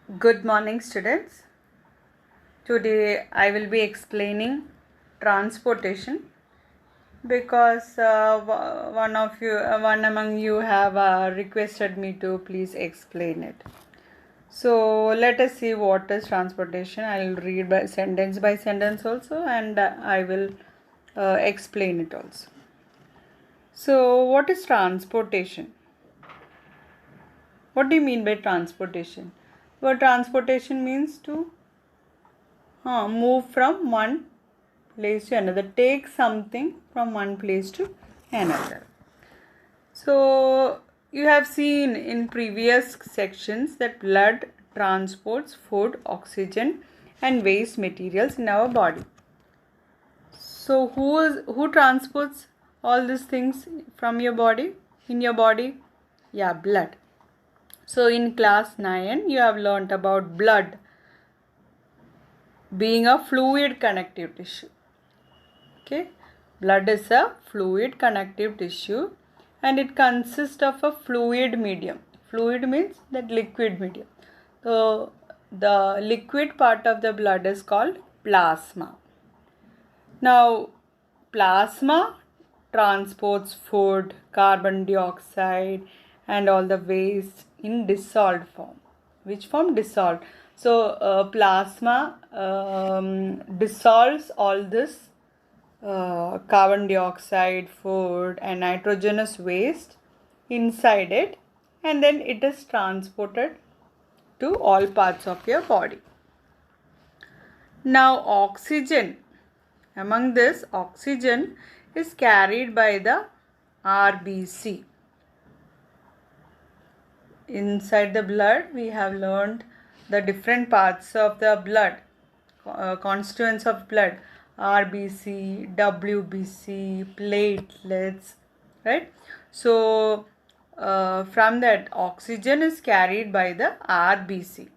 Good morning, students. Today I will be explaining transportation because one among you have requested me to please explain it. So let us see what is transportation. I will read by sentence also, and I will explain it also. So what is transportation? What do you mean by transportation? Well, transportation means to move from one place to another, take something from one place to another. So you have seen in previous sections that blood transports food, oxygen and waste materials in our body. So who transports all these things from your body, in your body? Yeah, blood. So in class 9 you have learnt about blood being a fluid connective tissue. Okay, blood is a fluid connective tissue and it consists of a fluid medium. Fluid means that liquid medium. So the liquid part of the blood is called plasma. Now plasma transports food, carbon dioxide and all the waste in dissolved form. Which form? Dissolved. So plasma dissolves all this carbon dioxide, food and nitrogenous waste inside it, and then it is transported to all parts of your body. Now oxygen, among this oxygen is carried by the RBC. Inside the blood we have learned the different parts of the blood, constituents of blood, RBC, WBC, platelets, right? So from that oxygen is carried by the RBC.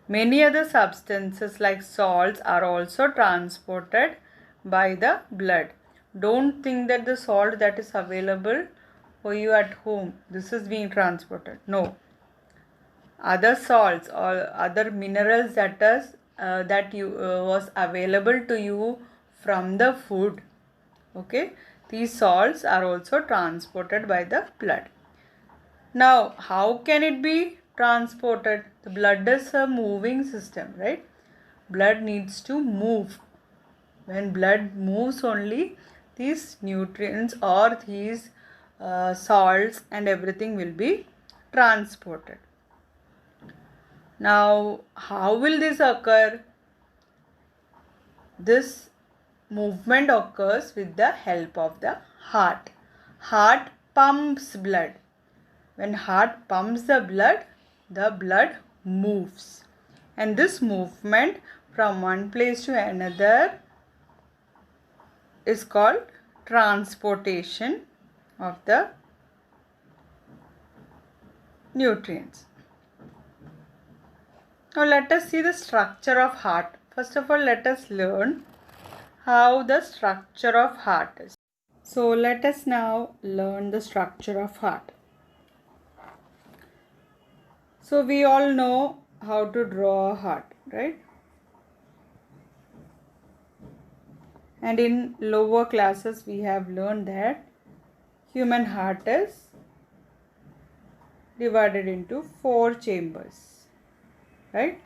Many other substances like salts are also transported by the blood. Don't think that the salt that is available for you at home, this is being transported. No. Other salts or other minerals that was available to you from the food, okay, these salts are also transported by the blood. Now how can it be transported? The blood is a moving system, right? Blood needs to move. When blood moves only these nutrients or these salts and everything will be transported. Now, how will this occur? This movement occurs with the help of the heart. Heart pumps blood. When heart pumps the blood moves. And this movement from one place to another is called transportation of the nutrients. Now let us see the structure of heart. First of all, let us learn how the structure of heart is. So let us now learn the structure of heart. So we all know how to draw a heart, right? And in lower classes we have learned that human heart is divided into 4 chambers, right?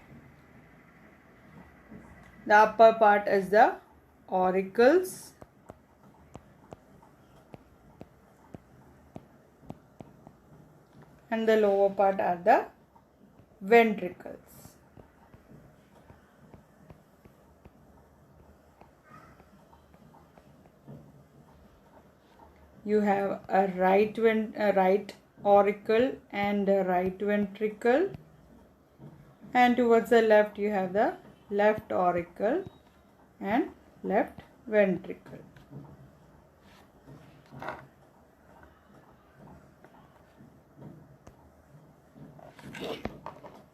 The upper part is the auricles, and the lower part are the ventricles. You have a right auricle and a right ventricle, and towards the left you have the left auricle and left ventricle.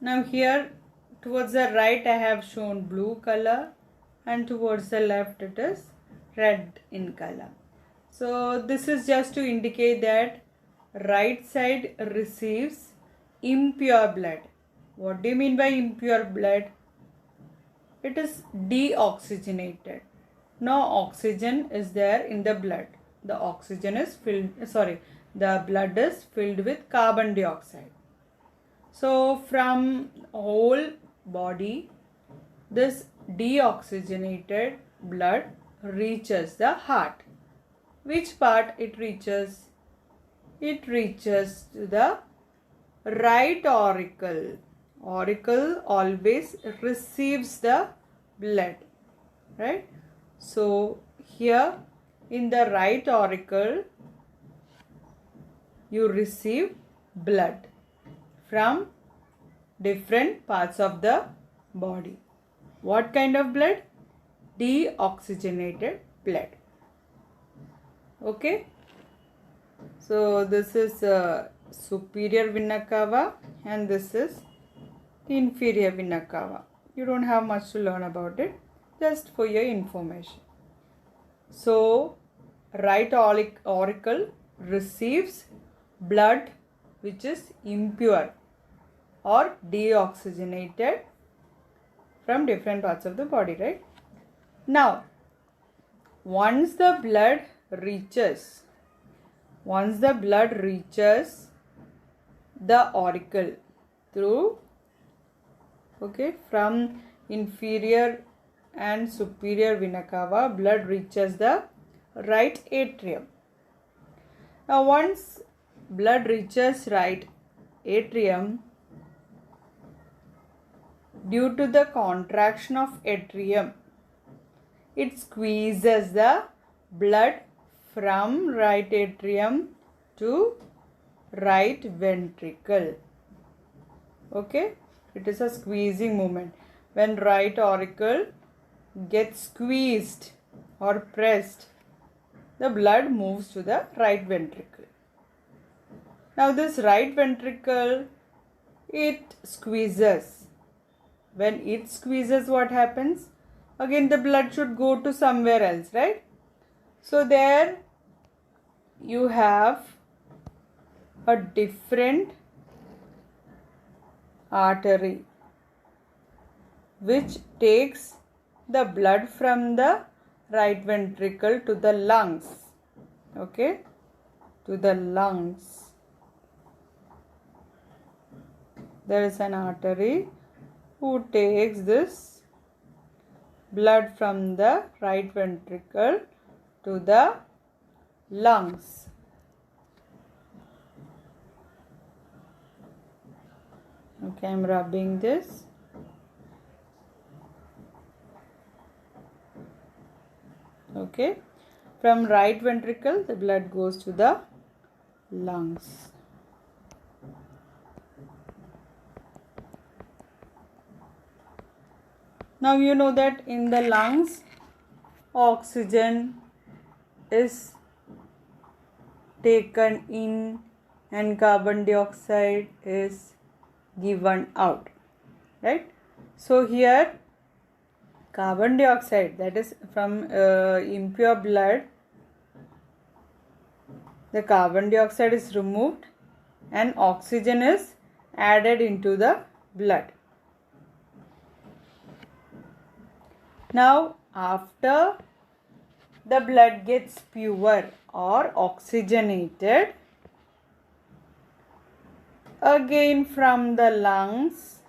Now here towards the right I have shown blue color and towards the left it is red in color. So this is just to indicate that right side receives impure blood What do you mean by impure blood? It is deoxygenated. No oxygen is there in the blood. The blood is filled with carbon dioxide. So from whole body, this deoxygenated blood reaches the heart. Which part it reaches? It reaches to the right auricle. Auricle always receives the blood, right? So here in the right auricle, you receive blood from different parts of the body. What kind of blood? Deoxygenated blood. Okay. So this is superior vena cava and this is inferior vena cava. You don't have much to learn about it, just for your information. So right auricle receives blood which is impure or deoxygenated from different parts of the body, right? Now, once the blood reaches the auricle through, from inferior and superior vena cava, blood reaches the right atrium. Now once blood reaches right atrium, due to the contraction of atrium, it squeezes the blood from right atrium to right ventricle. Okay, it is a squeezing movement. When right auricle gets squeezed or pressed, the blood moves to the right ventricle. Now this right ventricle, it squeezes. When it squeezes, what happens? Again the blood should go to somewhere else, right? So there you have a different artery which takes the blood from the right ventricle to the lungs. Okay, to the lungs. There is an artery who takes this blood from the right ventricle to the lungs. Okay, I am rubbing this. Okay, from right ventricle the blood goes to the lungs. Now you know that in the lungs oxygen is taken in and carbon dioxide is given out, right? So here carbon dioxide, that is from impure blood, the carbon dioxide is removed and oxygen is added into the blood. Now after the blood gets pure or oxygenated, again from the lungs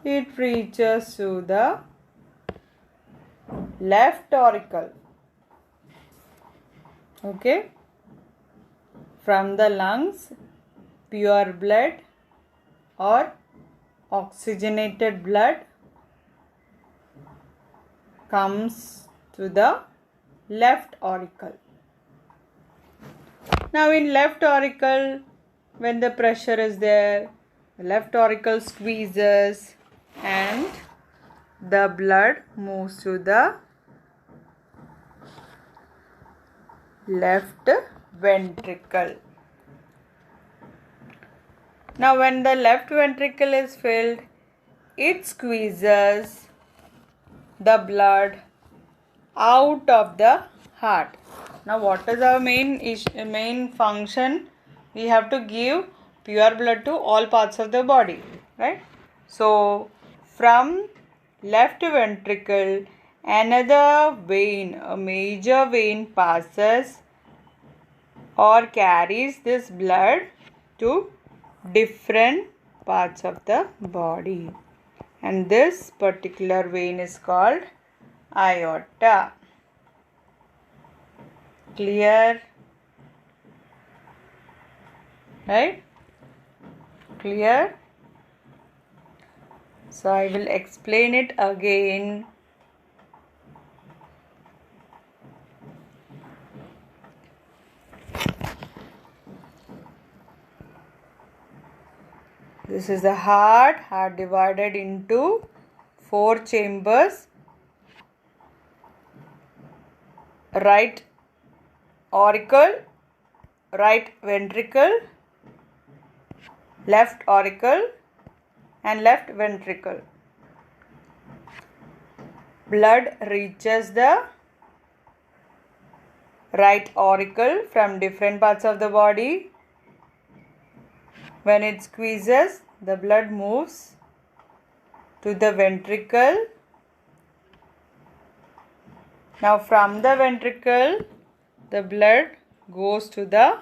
it reaches to the left auricle. Okay, from the lungs pure blood or oxygenated blood comes to the left auricle. Now in left auricle, when the pressure is there, the left auricle squeezes and the blood moves to the left ventricle. Now when the left ventricle is filled, it squeezes the blood out of the heart. Now what is our main function? We have to give pure blood to all parts of the body. right? So from left ventricle, another vein, a major vein passes or carries this blood to different parts of the body, and this particular vein is called aorta. Clear? Right? Clear? So I will explain it again. This is the heart divided into 4 chambers. Right auricle, right ventricle, left auricle and left ventricle. Blood reaches the right auricle from different parts of the body. When it squeezes, the blood moves to the ventricle. Now from the ventricle, the blood goes to the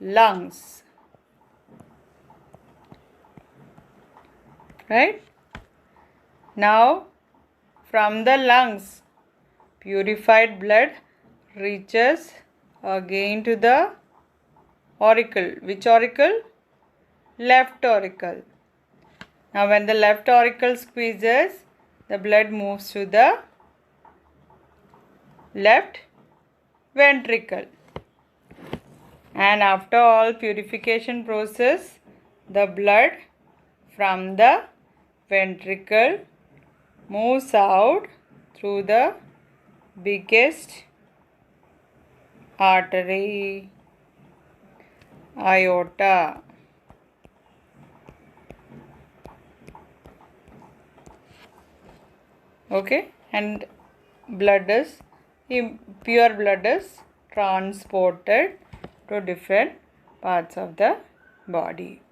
lungs. Right? Now from the lungs, purified blood reaches again to the auricle. Which auricle? Left auricle. Now when the left auricle squeezes, the blood moves to the left ventricle. And after all purification process, the blood from the ventricle moves out through the biggest artery, aorta. Okay, and pure blood is transported to different parts of the body.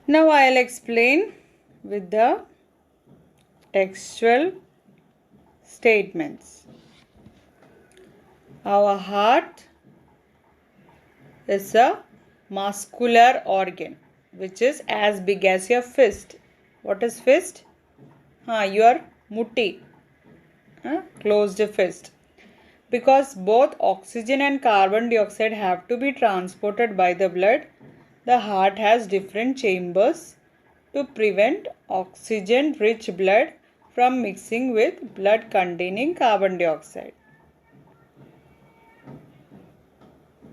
Now I'll explain with the textual statements. Our heart is a muscular organ which is as big as your fist. What is fist? Your mutti, closed fist. Because both oxygen and carbon dioxide have to be transported by the blood, the heart has different chambers to prevent oxygen-rich blood from mixing with blood containing carbon dioxide.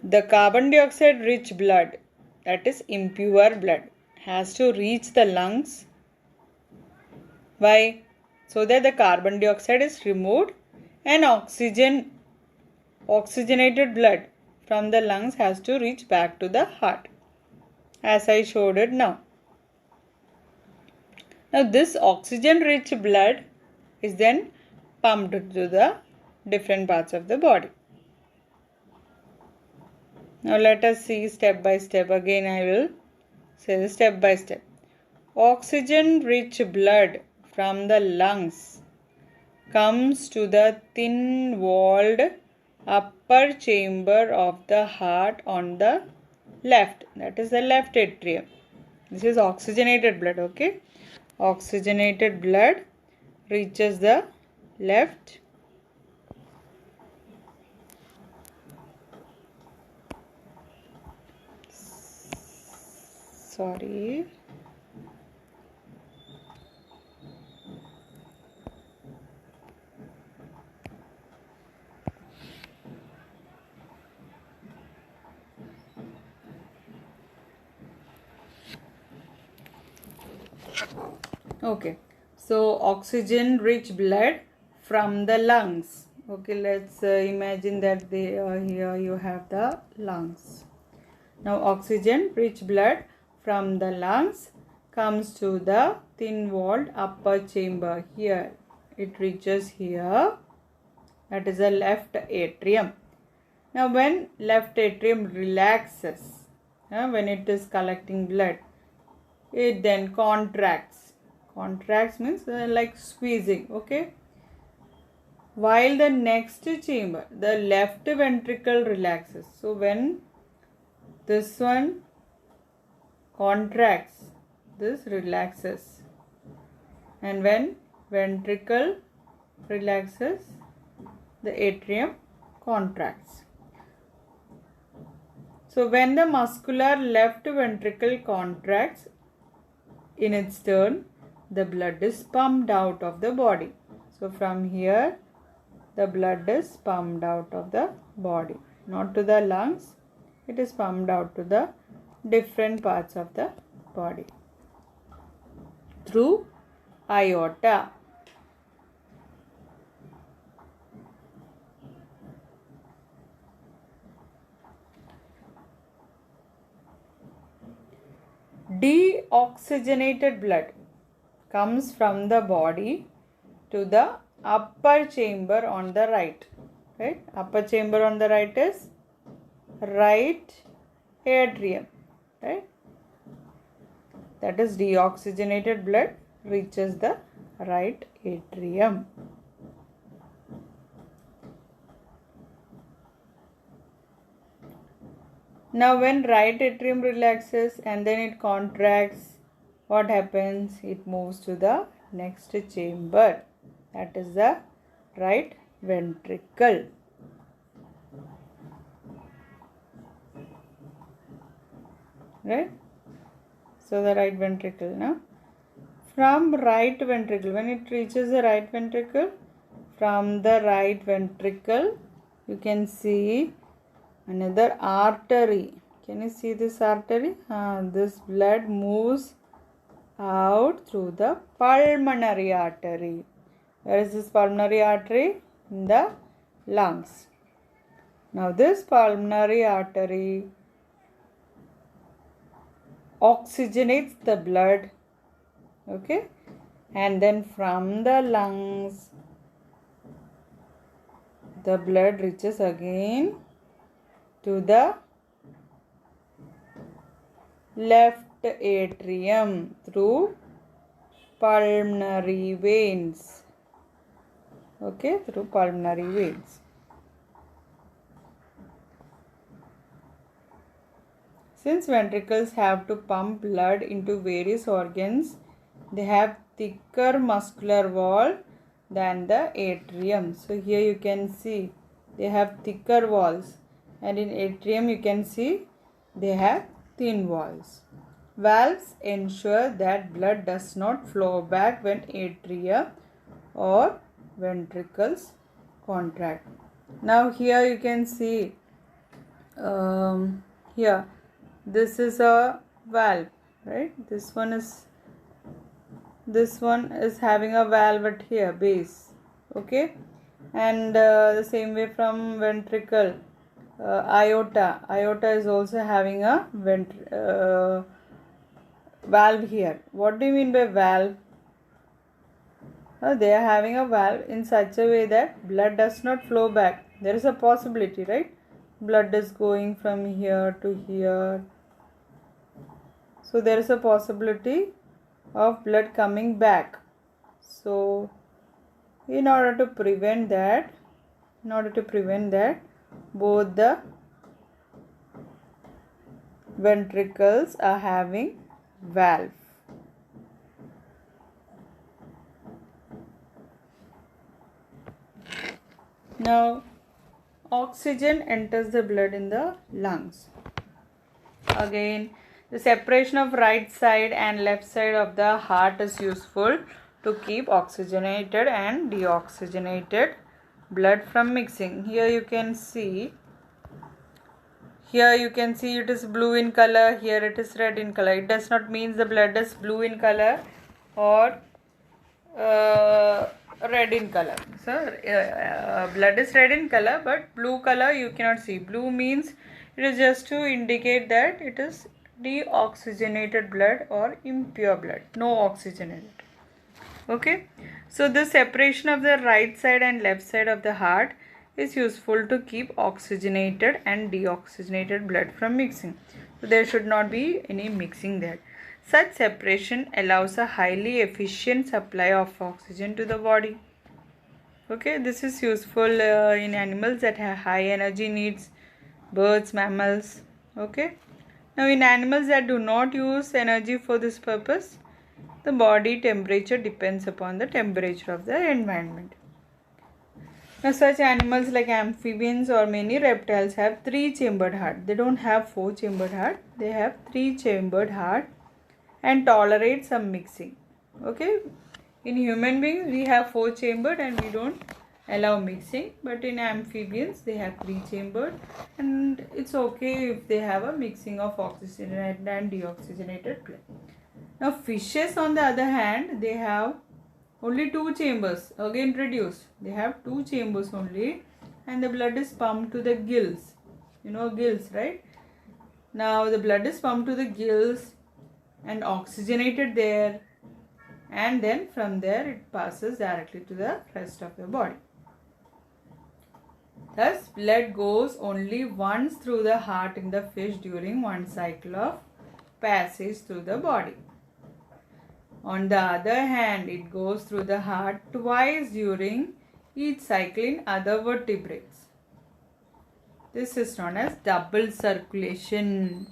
The carbon dioxide rich blood, that is impure blood, has to reach the lungs. Why? So that the carbon dioxide is removed and oxygenated blood from the lungs has to reach back to the heart, as I showed it now. Now this oxygen rich blood is then pumped to the different parts of the body. Now let us see step by step. Again I will say step by step. Oxygen rich blood from the lungs comes to the thin walled upper chamber of the heart on the left. That is the left atrium. This is oxygenated blood. Okay. Oxygenated blood reaches the left sorry okay, so oxygen rich blood from the lungs. Okay, let's imagine that here you have the lungs. Now oxygen rich blood from the lungs comes to the thin walled upper chamber. Here it reaches here that is the left atrium. Now when left atrium relaxes, when it is collecting blood, it then contracts. Contracts means like squeezing, okay? While the next chamber, the left ventricle relaxes. So when this one contracts, this relaxes. And when ventricle relaxes, the atrium contracts. So when the muscular left ventricle contracts, in its turn, the blood is pumped out of the body. So from here, the blood is pumped out of the body, not to the lungs. It is pumped out to the different parts of the body through aorta. Deoxygenated blood comes from the body to the upper chamber on the right. Right? Upper chamber on the right is right atrium. Right? That is deoxygenated blood reaches the right atrium. Now when right atrium relaxes and then it contracts, what happens? It moves to the next chamber. That is the right ventricle. Right? So the right ventricle now. From right ventricle, when it reaches the right ventricle, from the right ventricle, you can see another artery. Can you see this artery? This blood moves out through the pulmonary artery. Where is this pulmonary artery? In the lungs. Now this pulmonary artery oxygenates the blood, okay, and then from the lungs the blood reaches again to the left atrium through pulmonary veins, okay, through pulmonary veins. Since ventricles have to pump blood into various organs, they have thicker muscular wall than the atrium. So here you can see they have thicker walls, and in atrium you can see they have thin walls. Valves ensure that blood does not flow back when atria or ventricles contract. Now here you can see here this is a valve, right? This one is having a valve at here base, okay, and the same way from ventricle, aorta is also having a valve here. What do you mean by valve? They are having a valve in such a way that blood does not flow back. There is a possibility, right? Blood is going from here to here. So there is a possibility of blood coming back. So in order to prevent that, both the ventricles are having valve. Now oxygen enters the blood in the lungs. Again, the separation of right side and left side of the heart is useful to keep oxygenated and deoxygenated blood from mixing. Here you can see it is blue in color, here it is red in color. It does not mean the blood is blue in color or red in color. So blood is red in color, but blue color you cannot see. Blue means it is just to indicate that it is deoxygenated blood or impure blood, no oxygen in it. Okay, So the separation of the right side and left side of the heart is useful to keep oxygenated and deoxygenated blood from mixing. So there should not be any mixing there. Such separation allows a highly efficient supply of oxygen to the body. Okay, this is useful in animals that have high energy needs, birds, mammals. Okay. Now in animals that do not use energy for this purpose, the body temperature depends upon the temperature of the environment. Now such animals like amphibians or many reptiles have 3-chambered heart. They don't have 4-chambered heart. They have 3-chambered heart and tolerate some mixing. Okay. In human beings we have 4-chambered and we don't allow mixing. But in amphibians they have 3-chambered and it's okay if they have a mixing of oxygenated and deoxygenated blood. Now fishes on the other hand, they have only 2 chambers, again reduced. They have 2 chambers only and the blood is pumped to the gills. You know gills, right? Now the blood is pumped to the gills and oxygenated there, and then from there it passes directly to the rest of the body. Thus blood goes only once through the heart in the fish during one cycle of passage through the body. On the other hand, it goes through the heart twice during each cycle in other vertebrates. This is known as double circulation.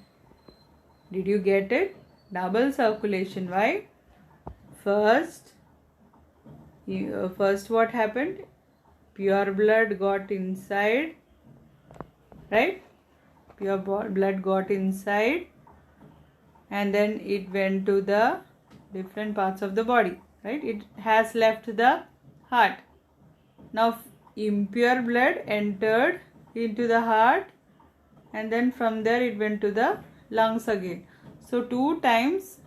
Did you get it? Double circulation. Why? First what happened? Pure blood got inside, right? Pure blood got inside and then it went to the different parts of the body, right? It has left the heart. Now impure blood entered into the heart and then from there it went to the lungs again. So 2 times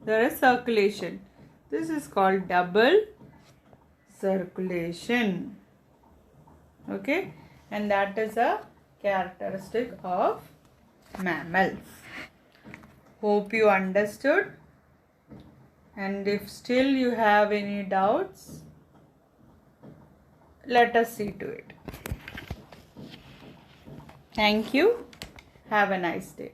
there is circulation. This is called double circulation. Okay, and that is a characteristic of mammals. Hope you understood. And if still you have any doubts, let us see to it. Thank you. Have a nice day.